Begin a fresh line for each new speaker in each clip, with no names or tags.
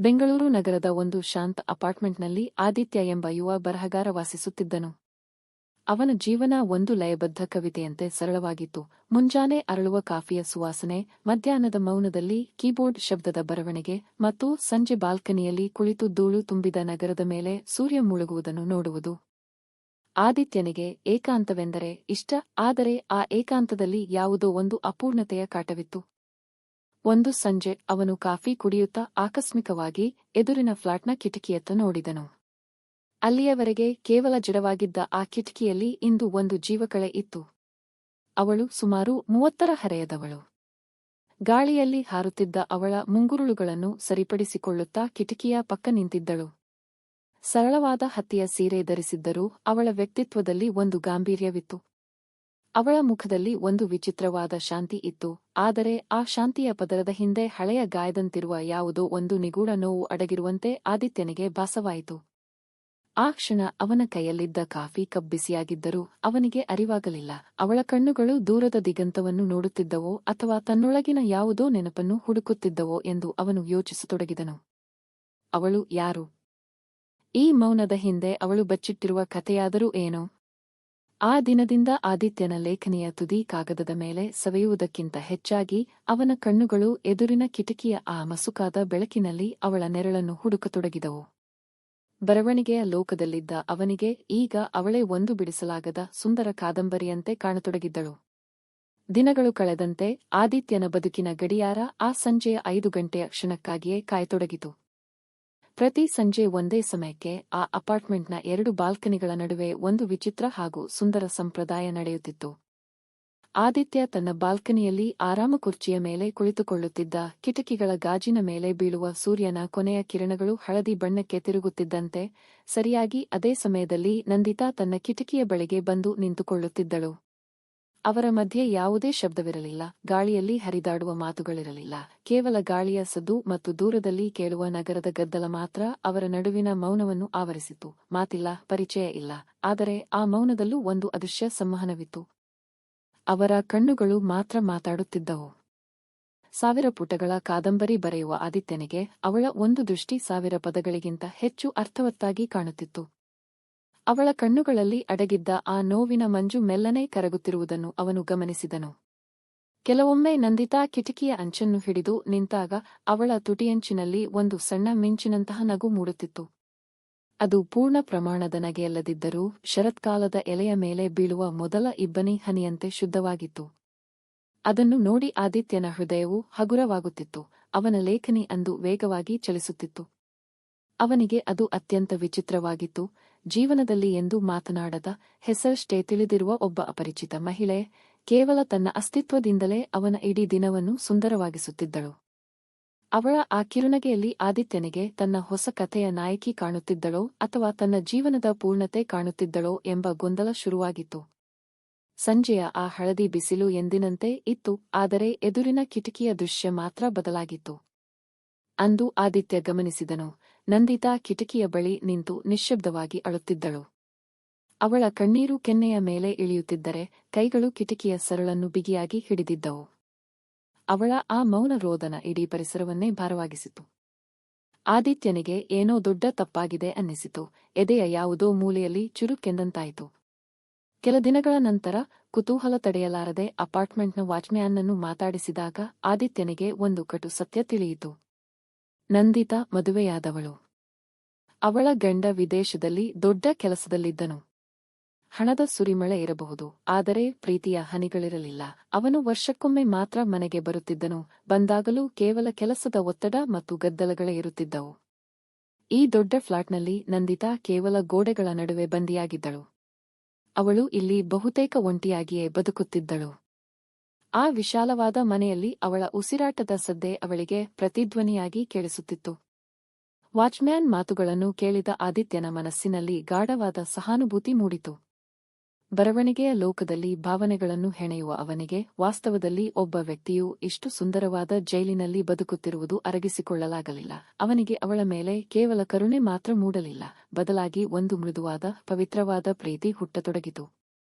ಬೆಂಗಳೂರು ನಗರದ ಒಂದು ಶಾಂತ ಅಪಾರ್ಟ್ಮೆಂಟ್ನಲ್ಲಿ ಆದಿತ್ಯ ಎಂಬ ಯುವ ಬರಹಗಾರ ವಾಸಿಸುತ್ತಿದ್ದನು. ಅವನ ಜೀವನ ಒಂದು ಲಯಬದ್ಧ ಕವಿತೆಯಂತೆ ಸರಳವಾಗಿತ್ತು. ಮುಂಜಾನೆ ಅರಳುವ ಕಾಫಿಯ ಸುವಾಸನೆ, ಮಧ್ಯಾಹ್ನದ ಮೌನದಲ್ಲಿ ಕೀಬೋರ್ಡ್ ಶಬ್ದದ ಬರವಣಿಗೆ ಮತ್ತು ಸಂಜೆ ಬಾಲ್ಕನಿಯಲ್ಲಿ ಕುಳಿತು ಧೂಳು ತುಂಬಿದ ನಗರದ ಮೇಲೆ ಸೂರ್ಯ ಮುಳುಗುವುದನ್ನು ನೋಡುವುದು. ಆದಿತ್ಯನಿಗೆ ಏಕಾಂತವೆಂದರೆ ಇಷ್ಟ, ಆದರೆ ಆ ಏಕಾಂತದಲ್ಲಿ ಯಾವುದೋ ಒಂದು ಅಪೂರ್ಣತೆಯ ಕಾಟವಿತ್ತು. ಒಂದು ಸಂಜೆ ಅವನು ಕಾಫಿ ಕುಡಿಯುತ್ತಾ ಆಕಸ್ಮಿಕವಾಗಿ ಎದುರಿನ ಫ್ಲಾಟ್ನ ಕಿಟಕಿಯತ್ತ ನೋಡಿದನು. ಅಲ್ಲಿಯವರೆಗೆ ಕೇವಲ ಜಡವಾಗಿದ್ದ ಆ ಕಿಟಕಿಯಲ್ಲಿ ಇಂದು ಒಂದು ಜೀವಕಳೆ ಇತ್ತು. ಅವಳು ಸುಮಾರು 30ರ ಹರೆಯದವಳು. ಗಾಳಿಯಲ್ಲಿ ಹಾರುತ್ತಿದ್ದ ಅವಳ ಮುಂಗುರುಳುಗಳನ್ನು ಸರಿಪಡಿಸಿಕೊಳ್ಳುತ್ತಾ ಕಿಟಕಿಯ ಪಕ್ಕ ನಿಂತಿದ್ದಳು. ಸರಳವಾದ ಹತ್ತಿಯ ಸೀರೆ ಧರಿಸಿದ್ದರೂ ಅವಳ ವ್ಯಕ್ತಿತ್ವದಲ್ಲಿ ಒಂದು ಗಾಂಭೀರ್ಯವಿತ್ತು. ಅವಳ ಮುಖದಲ್ಲಿ ಒಂದು ವಿಚಿತ್ರವಾದ ಶಾಂತಿ ಇತ್ತು, ಆದರೆ ಆ ಶಾಂತಿಯ ಪದರದ ಹಿಂದೆ ಹಳೆಯ ಗಾಯದಂತಿರುವ ಯಾವುದೋ ಒಂದು ನಿಗೂಢ ನೋವು ಅಡಗಿರುವಂತೆ ಆದಿತ್ಯನಿಗೆ ಭಾಸವಾಯಿತು. ಆ ಕ್ಷಣ ಅವನ ಕೈಯಲ್ಲಿದ್ದ ಕಾಫಿ ಕಪ್ ಬಿಸಿಯಾಗಿದ್ದರೂ ಅವನಿಗೆ ಅರಿವಾಗಲಿಲ್ಲ. ಅವಳ ಕಣ್ಣುಗಳು ದೂರದ ದಿಗಂತವನ್ನು ನೋಡುತ್ತಿದ್ದವೋ ಅಥವಾ ತನ್ನೊಳಗಿನ ಯಾವುದೋ ನೆನಪನ್ನು ಹುಡುಕುತ್ತಿದ್ದವೋ ಎಂದು ಅವನು ಯೋಚಿಸತೊಡಗಿದನು. ಅವಳು ಯಾರು? ಈ ಮೌನದ ಹಿಂದೆ ಅವಳು ಬಚ್ಚಿಟ್ಟಿರುವ ಕಥೆಯಾದರೂ ಏನೋ? ಆ ದಿನದಿಂದ ಆದಿತ್ಯನ ಲೇಖನಿಯ ತುದಿ ಕಾಗದದ ಮೇಲೆ ಸವೆಯುವುದಕ್ಕಿಂತ ಹೆಚ್ಚಾಗಿ ಅವನ ಕಣ್ಣುಗಳು ಎದುರಿನ ಕಿಟಕಿಯ ಆ ಮಸುಕಾದ ಬೆಳಕಿನಲ್ಲಿ ಅವಳ ನೆರಳನ್ನು ಹುಡುಕತೊಡಗಿದವು. ಬರವಣಿಗೆಯ ಲೋಕದಲ್ಲಿದ್ದ ಅವನಿಗೆ ಈಗ ಅವಳೇ ಒಂದು ಬಿಡಿಸಲಾಗದ ಸುಂದರ ಕಾದಂಬರಿಯಂತೆ ಕಾಣತೊಡಗಿದ್ದಳು. ದಿನಗಳು ಕಳೆದಂತೆ ಆದಿತ್ಯನ ಬದುಕಿನ ಗಡಿಯಾರ ಆ ಸಂಜೆಯ 5 ಗಂಟೆಯ ಕ್ಷಣಕ್ಕಾಗಿಯೇ ಕಾಯತೊಡಗಿತು. ಪ್ರತಿ ಸಂಜೆ ಒಂದೇ ಸಮಯಕ್ಕೆ ಆ ಅಪಾರ್ಟ್ಮೆಂಟ್ನ 2 ಬಾಲ್ಕನಿಗಳ ನಡುವೆ ಒಂದು ವಿಚಿತ್ರ ಹಾಗೂ ಸುಂದರ ಸಂಪ್ರದಾಯ ನಡೆಯುತ್ತಿತ್ತು. ಆದಿತ್ಯ ತನ್ನ ಬಾಲ್ಕನಿಯಲ್ಲಿ ಆರಾಮ ಕುರ್ಚಿಯ ಮೇಲೆ ಕುಳಿತುಕೊಳ್ಳುತ್ತಿದ್ದ. ಕಿಟಕಿಗಳ ಗಾಜಿನ ಮೇಲೆ ಬೀಳುವ ಸೂರ್ಯನ ಕೊನೆಯ ಕಿರಣಗಳು ಹಳದಿ ಬಣ್ಣಕ್ಕೆ ತಿರುಗುತ್ತಿದ್ದಂತೆ ಸರಿಯಾಗಿ ಅದೇ ಸಮಯದಲ್ಲಿ ನಂದಿತಾ ತನ್ನ ಕಿಟಕಿಯ ಬಳಿಗೆ ಬಂದು ನಿಂತುಕೊಳ್ಳುತ್ತಿದ್ದಳು. ಅವರ ಮಧ್ಯೆ ಯಾವುದೇ ಶಬ್ದವಿರಲಿಲ್ಲ, ಗಾಳಿಯಲ್ಲಿ ಹರಿದಾಡುವ ಮಾತುಗಳಿರಲಿಲ್ಲ. ಕೇವಲ ಗಾಳಿಯ ಸದ್ದು ಮತ್ತು ದೂರದಲ್ಲಿ ಕೇಳುವ ನಗರದ ಗದ್ದಲ ಮಾತ್ರ ಅವರ ನಡುವಿನ ಮೌನವನ್ನು ಆವರಿಸಿತು. ಮಾತಿಲ್ಲ, ಪರಿಚಯ ಇಲ್ಲ, ಆದರೆ ಆ ಮೌನದಲ್ಲೂ ಒಂದು ಅದೃಶ್ಯ ಸಂವಹನವಿತ್ತು. ಅವರ ಕಣ್ಣುಗಳು ಮಾತ್ರ ಮಾತಾಡುತ್ತಿದ್ದವು. 1000 ಪುಟಗಳ ಕಾದಂಬರಿ ಬರೆಯುವ ಆದಿತ್ಯನಿಗೆ ಅವಳ ಒಂದು ದೃಷ್ಟಿ 1000 ಪದಗಳಿಗಿಂತ ಹೆಚ್ಚು ಅರ್ಥವತ್ತಾಗಿ ಕಾಣುತ್ತಿತ್ತು. ಅವಳ ಕಣ್ಣುಗಳಲ್ಲಿ ಅಡಗಿದ್ದ ಆ ನೋವಿನ ಮಂಜು ಮೆಲ್ಲನೆ ಕರಗುತ್ತಿರುವುದನ್ನು ಅವನು ಗಮನಿಸಿದನು. ಕೆಲವೊಮ್ಮೆ ನಂದಿತಾ ಕಿಟಕಿಯ ಅಂಚನ್ನು ಹಿಡಿದು ನಿಂತಾಗ ಅವಳ ತುಟಿಯಂಚಿನಲ್ಲಿ ಒಂದು ಸಣ್ಣ ಮಿಂಚಿನಂತಹ ನಗು ಮೂಡುತ್ತಿತ್ತು. ಅದು ಪೂರ್ಣ ಪ್ರಮಾಣದ ನಗೆಯಲ್ಲದಿದ್ದರೂ ಶರತ್ಕಾಲದ ಎಲೆಯ ಮೇಲೆ ಬೀಳುವ ಮೊದಲ ಇಬ್ಬನಿ ಹನಿಯಂತೆ ಶುದ್ಧವಾಗಿತ್ತು. ಅದನ್ನು ನೋಡಿ ಆದಿತ್ಯನ ಹೃದಯವು ಹಗುರವಾಗುತ್ತಿತ್ತು. ಅವನ ಲೇಖನಿ ಅಂದು ವೇಗವಾಗಿ ಚಲಿಸುತ್ತಿತ್ತು. ಅವನಿಗೆ ಅದು ಅತ್ಯಂತ ವಿಚಿತ್ರವಾಗಿತ್ತು. ಜೀವನದಲ್ಲಿ ಎಂದೂ ಮಾತನಾಡದ, ಹೆಸರಷ್ಟೇ ತಿಳಿದಿರುವ ಒಬ್ಬ ಅಪರಿಚಿತ ಮಹಿಳೆ ಕೇವಲ ತನ್ನ ಅಸ್ತಿತ್ವದಿಂದಲೇ ಅವನ ಇಡೀ ದಿನವನ್ನು ಸುಂದರವಾಗಿಸುತ್ತಿದ್ದಳು. ಅವಳ ಆ ಕಿರುನಗೆಯಲ್ಲಿ ಆದಿತ್ಯನಿಗೆ ತನ್ನ ಹೊಸ ಕಥೆಯ ನಾಯಕಿ ಕಾಣುತ್ತಿದ್ದಳೋ ಅಥವಾ ತನ್ನ ಜೀವನದ ಪೂರ್ಣತೆ ಕಾಣುತ್ತಿದ್ದಳೋ ಎಂಬ ಗೊಂದಲ ಶುರುವಾಗಿತ್ತು. ಸಂಜೆಯ ಆ ಹಳದಿ ಬಿಸಿಲು ಎಂದಿನಂತೆ ಇತ್ತು, ಆದರೆ ಎದುರಿನ ಕಿಟಕಿಯ ದೃಶ್ಯ ಮಾತ್ರ ಬದಲಾಗಿತ್ತು. ಅಂದು ಆದಿತ್ಯ ಗಮನಿಸಿದನು, ನಂದಿತಾ ಕಿಟಕಿಯ ಬಳಿ ನಿಂತು ನಿಶ್ಶಬ್ದವಾಗಿ ಅಳುತ್ತಿದ್ದಳು. ಅವಳ ಕಣ್ಣೀರು ಕೆನ್ನೆಯ ಮೇಲೆ ಇಳಿಯುತ್ತಿದ್ದರೆ ಕೈಗಳು ಕಿಟಕಿಯ ಸರಳನ್ನು ಬಿಗಿಯಾಗಿ ಹಿಡಿದಿದ್ದವು. ಅವಳ ಆ ಮೌನ ರೋದನ ಇಡೀ ಪರಿಸರವನ್ನೇ ಭಾರವಾಗಿಸಿತು. ಆದಿತ್ಯನಿಗೆ ಏನೋ ದೊಡ್ಡ ತಪ್ಪಾಗಿದೆ ಅನ್ನಿಸಿತು. ಎದೆಯ ಯಾವುದೋ ಮೂಲೆಯಲ್ಲಿ ಚುರುಕೆಂದಂತಾಯಿತು. ಕೆಲ ದಿನಗಳ ನಂತರ ಕುತೂಹಲ ತಡೆಯಲಾರದೆ ಅಪಾರ್ಟ್ಮೆಂಟ್ನ ವಾಚ್ಮ್ಯಾನ್ನನ್ನು ಮಾತಾಡಿಸಿದಾಗ ಆದಿತ್ಯನಿಗೆ ಒಂದು ಕಟು ಸತ್ಯ ತಿಳಿಯಿತು. ನಂದಿತಾ ಮದುವೆಯಾದವಳು. ಅವಳ ಗಂಡ ವಿದೇಶದಲ್ಲಿ ದೊಡ್ಡ ಕೆಲಸದಲ್ಲಿದ್ದನು. ಹಣದ ಸುರಿಮಳೆ ಇರಬಹುದು, ಆದರೆ ಪ್ರೀತಿಯ ಹನಿಗಳಿರಲಿಲ್ಲ. ಅವನು ವರ್ಷಕ್ಕೊಮ್ಮೆ ಮಾತ್ರ ಮನೆಗೆ ಬರುತ್ತಿದ್ದನು. ಬಂದಾಗಲೂ ಕೇವಲ ಕೆಲಸದ ಒತ್ತಡ ಮತ್ತು ಗದ್ದಲಗಳೇ ಇರುತ್ತಿದ್ದವು. ಈ ದೊಡ್ಡ ಫ್ಲಾಟ್ನಲ್ಲಿ ನಂದಿತಾ ಕೇವಲ ಗೋಡೆಗಳ ನಡುವೆ ಬಂದಿಯಾಗಿದ್ದಳು. ಅವಳು ಇಲ್ಲಿ ಬಹುತೇಕ ಒಂಟಿಯಾಗಿಯೇ ಬದುಕುತ್ತಿದ್ದಳು. ಆ ವಿಶಾಲವಾದ ಮನೆಯಲ್ಲಿ ಅವಳ ಉಸಿರಾಟದ ಸದ್ದೇ ಅವಳಿಗೆ ಪ್ರತಿಧ್ವನಿಯಾಗಿ ಕೇಳಿಸುತ್ತಿತ್ತು. ವಾಚ್ಮ್ಯಾನ್ ಮಾತುಗಳನ್ನು ಕೇಳಿದ ಆದಿತ್ಯನ ಮನಸ್ಸಿನಲ್ಲಿ ಗಾಢವಾದ ಸಹಾನುಭೂತಿ ಮೂಡಿತು. ಬರವಣಿಗೆಯ ಲೋಕದಲ್ಲಿ ಭಾವನೆಗಳನ್ನು ಹೆಣೆಯುವ ಅವನಿಗೆ ವಾಸ್ತವದಲ್ಲಿ ಒಬ್ಬ ವ್ಯಕ್ತಿಯು ಇಷ್ಟು ಸುಂದರವಾದ ಜೈಲಿನಲ್ಲಿ ಬದುಕುತ್ತಿರುವುದು ಅರಗಿಸಿಕೊಳ್ಳಲಾಗಲಿಲ್ಲ. ಅವನಿಗೆ ಅವಳ ಮೇಲೆ ಕೇವಲ ಕರುಣೆ ಮಾತ್ರ ಮೂಡಲಿಲ್ಲ, ಬದಲಾಗಿ ಒಂದು ಮೃದುವಾದ, ಪವಿತ್ರವಾದ ಪ್ರೀತಿ ಹುಟ್ಟತೊಡಗಿತು.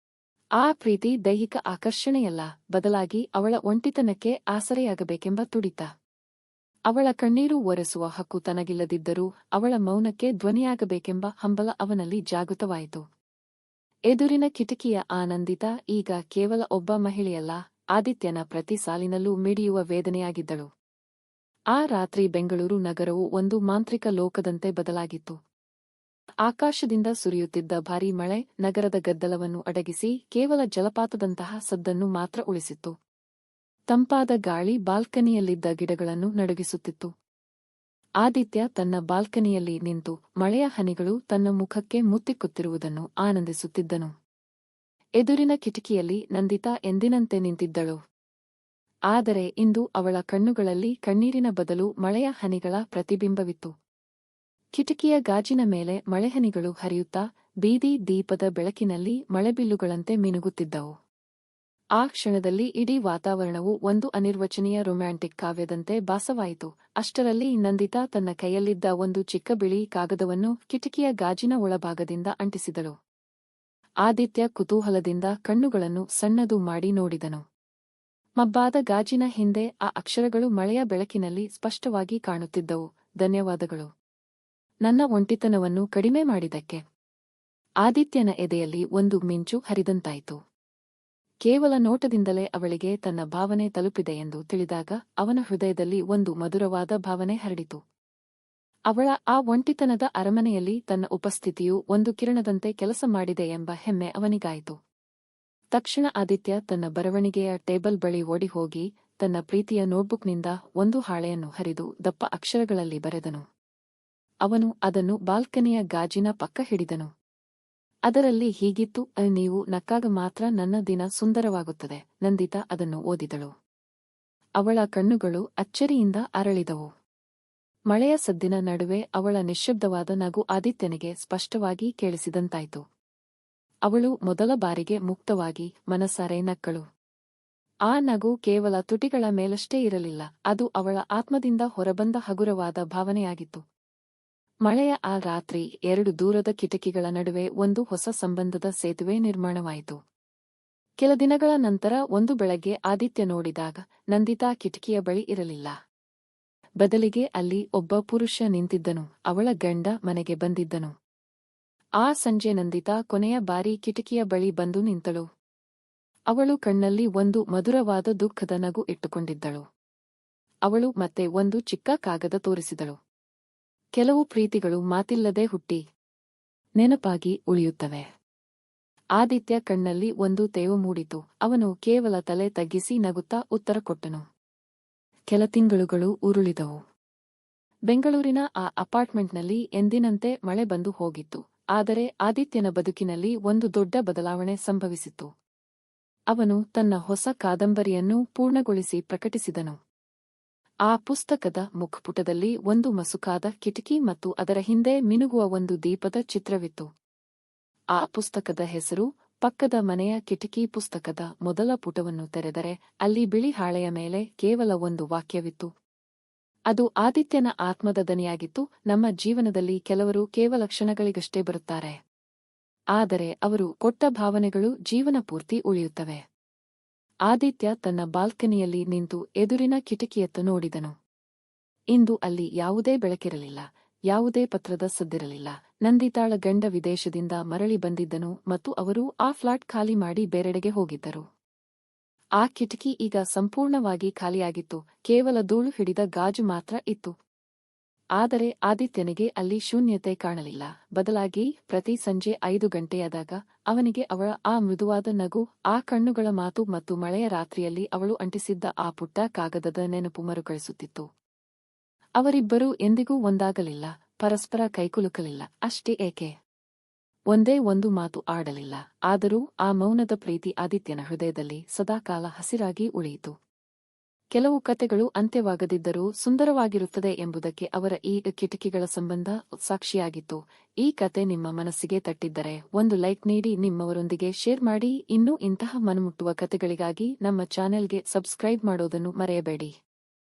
ಆ ಪ್ರೀತಿ ದೈಹಿಕ ಆಕರ್ಷಣೆಯಲ್ಲ, ಬದಲಾಗಿ ಅವಳ ಒಂಟಿತನಕ್ಕೆ ಆಸರೆಯಾಗಬೇಕೆಂಬ ತುಡಿತ. ಅವಳ ಕಣ್ಣೀರು ಒರೆಸುವ ಹಕ್ಕು ತನಗಿಲ್ಲದಿದ್ದರೂ ಅವಳ ಮೌನಕ್ಕೆ ಧ್ವನಿಯಾಗಬೇಕೆಂಬ ಹಂಬಲ ಅವನಲ್ಲಿ ಜಾಗೃತವಾಯಿತು. ಎದುರಿನ ಕಿಟಕಿಯ ಆ ನಂದಿತಾ ಈಗ ಕೇವಲ ಒಬ್ಬ ಮಹಿಳೆಯಲ್ಲ, ಆದಿತ್ಯನ ಪ್ರತಿ ಸಾಲಿನಲ್ಲೂ ಮಿಡಿಯುವ ವೇದನೆಯಾಗಿದ್ದಳು. ಆ ರಾತ್ರಿ ಬೆಂಗಳೂರು ನಗರವು ಒಂದು ಮಾಂತ್ರಿಕ ಲೋಕದಂತೆ ಬದಲಾಗಿತ್ತು. ಆಕಾಶದಿಂದ ಸುರಿಯುತ್ತಿದ್ದ ಭಾರೀ ಮಳೆ ನಗರದ ಗದ್ದಲವನ್ನು ಅಡಗಿಸಿ ಕೇವಲ ಜಲಪಾತದಂತಹ ಸದ್ದನ್ನು ಮಾತ್ರ ಉಳಿಸಿತ್ತು. ತಂಪಾದ ಗಾಳಿ ಬಾಲ್ಕನಿಯಲ್ಲಿದ್ದ ಗಿಡಗಳನ್ನು ನಡುಗಿಸುತ್ತಿತ್ತು. ಆದಿತ್ಯ ತನ್ನ ಬಾಲ್ಕನಿಯಲ್ಲಿ ನಿಂತು ಮಳೆಯ ಹನಿಗಳು ತನ್ನ ಮುಖಕ್ಕೆ ಮುತ್ತಿಕ್ಕುತ್ತಿರುವುದನ್ನು ಆನಂದಿಸುತ್ತಿದ್ದನು. ಎದುರಿನ ಕಿಟಕಿಯಲ್ಲಿ ನಂದಿತಾ ಎಂದಿನಂತೆ ನಿಂತಿದ್ದಳು. ಆದರೆ ಇಂದು ಅವಳ ಕಣ್ಣುಗಳಲ್ಲಿ ಕಣ್ಣೀರಿನ ಬದಲು ಮಳೆಯ ಹನಿಗಳ ಪ್ರತಿಬಿಂಬವಿತ್ತು. ಕಿಟಕಿಯ ಗಾಜಿನ ಮೇಲೆ ಮಳೆಹನಿಗಳು ಹರಿಯುತ್ತಾ ಬೀದಿ ದೀಪದ ಬೆಳಕಿನಲ್ಲಿ ಮಳೆಬಿಲ್ಲುಗಳಂತೆ ಮಿನುಗುತ್ತಿದ್ದವು. ಆ ಕ್ಷಣದಲ್ಲಿ ಇಡೀ ವಾತಾವರಣವು ಒಂದು ಅನಿರ್ವಚನೀಯ ರೊಮ್ಯಾಂಟಿಕ್ ಕಾವ್ಯದಂತೆ ಭಾಸವಾಯಿತು. ಅಷ್ಟರಲ್ಲಿ ನಂದಿತಾ ತನ್ನ ಕೈಯಲ್ಲಿದ್ದ ಒಂದು ಚಿಕ್ಕ ಬಿಳಿ ಕಾಗದವನ್ನು ಕಿಟಕಿಯ ಗಾಜಿನ ಒಳಭಾಗದಿಂದ ಅಂಟಿಸಿದಳು. ಆದಿತ್ಯ ಕುತೂಹಲದಿಂದ ಕಣ್ಣುಗಳನ್ನು ಸಣ್ಣದು ಮಾಡಿ ನೋಡಿದನು. ಮಬ್ಬಾದ ಗಾಜಿನ ಹಿಂದೆ ಆ ಅಕ್ಷರಗಳು ಮಳೆಯ ಬೆಳಕಿನಲ್ಲಿ ಸ್ಪಷ್ಟವಾಗಿ ಕಾಣುತ್ತಿದ್ದವು. ಧನ್ಯವಾದಗಳು, ನನ್ನ ಒಂಟಿತನವನ್ನು ಕಡಿಮೆ ಮಾಡಿದಕ್ಕೆ. ಆದಿತ್ಯನ ಎದೆಯಲ್ಲಿ ಒಂದು ಮಿಂಚು ಹರಿದಂತಾಯಿತು. ಕೇವಲ ನೋಟದಿಂದಲೇ ಅವಳಿಗೆ ತನ್ನ ಭಾವನೆ ತಲುಪಿದೆ ಎಂದು ತಿಳಿದಾಗ ಅವನ ಹೃದಯದಲ್ಲಿ ಒಂದು ಮಧುರವಾದ ಭಾವನೆ ಹರಡಿತು. ಅವಳ ಆ ಒಂಟಿತನದ ಅರಮನೆಯಲ್ಲಿ ತನ್ನ ಉಪಸ್ಥಿತಿಯು ಒಂದು ಕಿರಣದಂತೆ ಕೆಲಸ ಮಾಡಿದೆ ಎಂಬ ಹೆಮ್ಮೆ ಅವನಿಗಾಯಿತು. ತಕ್ಷಣ ಆದಿತ್ಯ ತನ್ನ ಬರವಣಿಗೆಯ ಟೇಬಲ್ ಬಳಿ ಓಡಿಹೋಗಿ ತನ್ನ ಪ್ರೀತಿಯ ನೋಟ್ಬುಕ್ನಿಂದ ಒಂದು ಹಾಳೆಯನ್ನು ಹರಿದು ದಪ್ಪ ಅಕ್ಷರಗಳಲ್ಲಿ ಬರೆದನು. ಅವನು ಅದನ್ನು ಬಾಲ್ಕನಿಯ ಗಾಜಿನ ಪಕ್ಕ ಹಿಡಿದನು. ಅದರಲ್ಲಿ ಹೀಗಿತ್ತು: ನೀವು ನಕ್ಕಾಗ ಮಾತ್ರ ನನ್ನ ದಿನ ಸುಂದರವಾಗುತ್ತದೆ. ನಂದಿತಾ ಅದನ್ನು ಓದಿದಳು. ಅವಳ ಕಣ್ಣುಗಳು ಅಚ್ಚರಿಯಿಂದ ಅರಳಿದವು. ಮಳೆಯ ಸದ್ದಿನ ನಡುವೆ ಅವಳ ನಿಶ್ಶಬ್ದವಾದ ನಗು ಆದಿತ್ಯನಿಗೆ ಸ್ಪಷ್ಟವಾಗಿ ಕೇಳಿಸಿದಂತಾಯಿತು. ಅವಳು ಮೊದಲ ಬಾರಿಗೆ ಮುಕ್ತವಾಗಿ ಮನಸಾರೆ ನಕ್ಕಳು. ಆ ನಗು ಕೇವಲ ತುಟಿಗಳ ಮೇಲಷ್ಟೇ ಇರಲಿಲ್ಲ, ಅದು ಅವಳ ಆತ್ಮದಿಂದ ಹೊರಬಂದ ಹಗುರವಾದ ಭಾವನೆಯಾಗಿತ್ತು. ಮಳೆಯ ಆ ರಾತ್ರಿ ಎರಡು ದೂರದ ಕಿಟಕಿಗಳ ನಡುವೆ ಒಂದು ಹೊಸ ಸಂಬಂಧದ ಸೇತುವೆ ನಿರ್ಮಾಣವಾಯಿತು. ಕೆಲ ದಿನಗಳ ನಂತರ ಒಂದು ಬೆಳಗ್ಗೆ ಆದಿತ್ಯ ನೋಡಿದಾಗ ನಂದಿತಾ ಕಿಟಕಿಯ ಬಳಿ ಇರಲಿಲ್ಲ. ಬದಲಿಗೆ ಅಲ್ಲಿ ಒಬ್ಬ ಪುರುಷ ನಿಂತಿದ್ದನು. ಅವಳ ಗಂಡ ಮನೆಗೆ ಬಂದಿದ್ದನು. ಆ ಸಂಜೆ ನಂದಿತಾ ಕೊನೆಯ ಬಾರಿ ಕಿಟಕಿಯ ಬಳಿ ಬಂದು ನಿಂತಳು. ಅವಳು ಕಣ್ಣಲ್ಲಿ ಒಂದು ಮಧುರವಾದ ದುಃಖದ ನಗು ಇಟ್ಟುಕೊಂಡಿದ್ದಳು. ಅವಳು ಮತ್ತೆ ಒಂದು ಚಿಕ್ಕ ಕಾಗದ ತೋರಿಸಿದಳು. ಕೆಲವು ಪ್ರೀತಿಗಳು ಮಾತಿಲ್ಲದೆ ಹುಟ್ಟಿ ನೆನಪಾಗಿ ಉಳಿಯುತ್ತವೆ. ಆದಿತ್ಯ ಕಣ್ಣಲ್ಲಿ ಒಂದು ತೇವು ಮೂಡಿತು. ಅವನು ಕೇವಲ ತಲೆ ತಗ್ಗಿಸಿ ನಗುತ್ತಾ ಉತ್ತರ ಕೊಟ್ಟನು. ಕೆಲ ತಿಂಗಳುಗಳು ಉರುಳಿದವು. ಬೆಂಗಳೂರಿನ ಆ ಅಪಾರ್ಟ್ಮೆಂಟ್ನಲ್ಲಿ ಎಂದಿನಂತೆ ಮಳೆ ಬಂದು ಹೋಗಿತ್ತು. ಆದರೆ ಆದಿತ್ಯನ ಬದುಕಿನಲ್ಲಿ ಒಂದು ದೊಡ್ಡ ಬದಲಾವಣೆ ಸಂಭವಿಸಿತ್ತು. ಅವನು ತನ್ನ ಹೊಸ ಕಾದಂಬರಿಯನ್ನು ಪೂರ್ಣಗೊಳಿಸಿ ಪ್ರಕಟಿಸಿದನು. ಆ ಪುಸ್ತಕದ ಮುಖಪುಟದಲ್ಲಿ ಒಂದು ಮಸುಕಾದ ಕಿಟಕಿ ಮತ್ತು ಅದರ ಹಿಂದೆ ಮಿನುಗುವ ಒಂದು ದೀಪದ ಚಿತ್ರವಿತ್ತು. ಆ ಪುಸ್ತಕದ ಹೆಸರು ಪಕ್ಕದ ಮನೆಯ ಕಿಟಕಿ. ಪುಸ್ತಕದ ಮೊದಲ ಪುಟವನ್ನು ತೆರೆದರೆ ಅಲ್ಲಿ ಬಿಳಿ ಹಾಳೆಯ ಮೇಲೆ ಕೇವಲ ಒಂದು ವಾಕ್ಯವಿತ್ತು. ಅದು ಆದಿತ್ಯನ ಆತ್ಮದ ದನಿಯಾಗಿತ್ತು. ನಮ್ಮ ಜೀವನದಲ್ಲಿ ಕೆಲವರು ಕೇವಲ ಕ್ಷಣಗಳಿಗಷ್ಟೇ ಬರುತ್ತಾರೆ, ಆದರೆ ಅವರು ಕೊಟ್ಟ ಭಾವನೆಗಳು ಜೀವನ ಪೂರ್ತಿ ಉಳಿಯುತ್ತವೆ. ಆದಿತ್ಯ ತನ್ನ ಬಾಲ್ಕನಿಯಲ್ಲಿ ನಿಂತು ಎದುರಿನ ಕಿಟಕಿಯತ್ತ ನೋಡಿದನು. ಇಂದು ಅಲ್ಲಿ ಯಾವುದೇ ಬೆಳಕಿರಲಿಲ್ಲ, ಯಾವುದೇ ಪತ್ರದ ಸದ್ದಿರಲಿಲ್ಲ. ನಂದಿತಾಳ ಗಂಡ ವಿದೇಶದಿಂದ ಮರಳಿ ಬಂದಿದ್ದನು ಮತ್ತು ಅವರು ಆ ಫ್ಲಾಟ್ ಖಾಲಿ ಮಾಡಿ ಬೇರೆಡೆಗೆ ಹೋಗಿದ್ದರು. ಆ ಕಿಟಕಿ ಈಗ ಸಂಪೂರ್ಣವಾಗಿ ಖಾಲಿಯಾಗಿತ್ತು. ಕೇವಲ ಧೂಳು ಹಿಡಿದ ಗಾಜು ಮಾತ್ರ ಇತ್ತು. ಆದರೆ ಆದಿತ್ಯನಿಗೆ ಅಲ್ಲಿ ಶೂನ್ಯತೆ ಕಾಣಲಿಲ್ಲ. ಬದಲಾಗಿ ಪ್ರತಿ ಸಂಜೆ 5 ಗಂಟೆಯಾದಾಗ ಅವನಿಗೆ ಅವಳ ಆ ಮೃದುವಾದ ನಗು, ಆ ಕಣ್ಣುಗಳ ಮಾತು ಮತ್ತು ಮಳೆಯ ರಾತ್ರಿಯಲ್ಲಿ ಅವಳು ಅಂಟಿಸಿದ್ದ ಆ ಪುಟ್ಟ ಕಾಗದದ ನೆನಪು ಮರುಕಳಿಸುತ್ತಿತ್ತು. ಅವರಿಬ್ಬರೂ ಎಂದಿಗೂ ಒಂದಾಗಲಿಲ್ಲ, ಪರಸ್ಪರ ಕೈಕುಲುಕಲಿಲ್ಲ. ಅಷ್ಟೇ ಏಕೆ, ಒಂದೇ ಒಂದು ಮಾತು ಆಡಲಿಲ್ಲ. ಆದರೂ ಆ ಮೌನದ ಪ್ರೀತಿ ಆದಿತ್ಯನ ಹೃದಯದಲ್ಲಿ ಸದಾಕಾಲ ಹಸಿರಾಗಿ ಉಳಿಯಿತು. ಕೆಲವು ಕತೆಗಳು ಅಂತ್ಯವಾಗದಿದ್ದರೂ ಸುಂದರವಾಗಿರುತ್ತದೆ ಎಂಬುದಕ್ಕೆ ಅವರ ಈ ಕಿಟಕಿಗಳ ಸಂಬಂಧ ಸಾಕ್ಷಿಯಾಗಿತ್ತು. ಈ ಕತೆ ನಿಮ್ಮ ಮನಸ್ಸಿಗೆ ತಟ್ಟಿದ್ದರೆ ಒಂದು ಲೈಕ್ ನೀಡಿ, ನಿಮ್ಮವರೊಂದಿಗೆ ಶೇರ್ ಮಾಡಿ. ಇನ್ನೂ ಇಂತಹ ಮನಮುಟ್ಟುವ ಕತೆಗಳಿಗಾಗಿ ನಮ್ಮ ಚಾನೆಲ್ಗೆ ಸಬ್ಸ್ಕ್ರೈಬ್ ಮಾಡೋದನ್ನು ಮರೆಯಬೇಡಿ.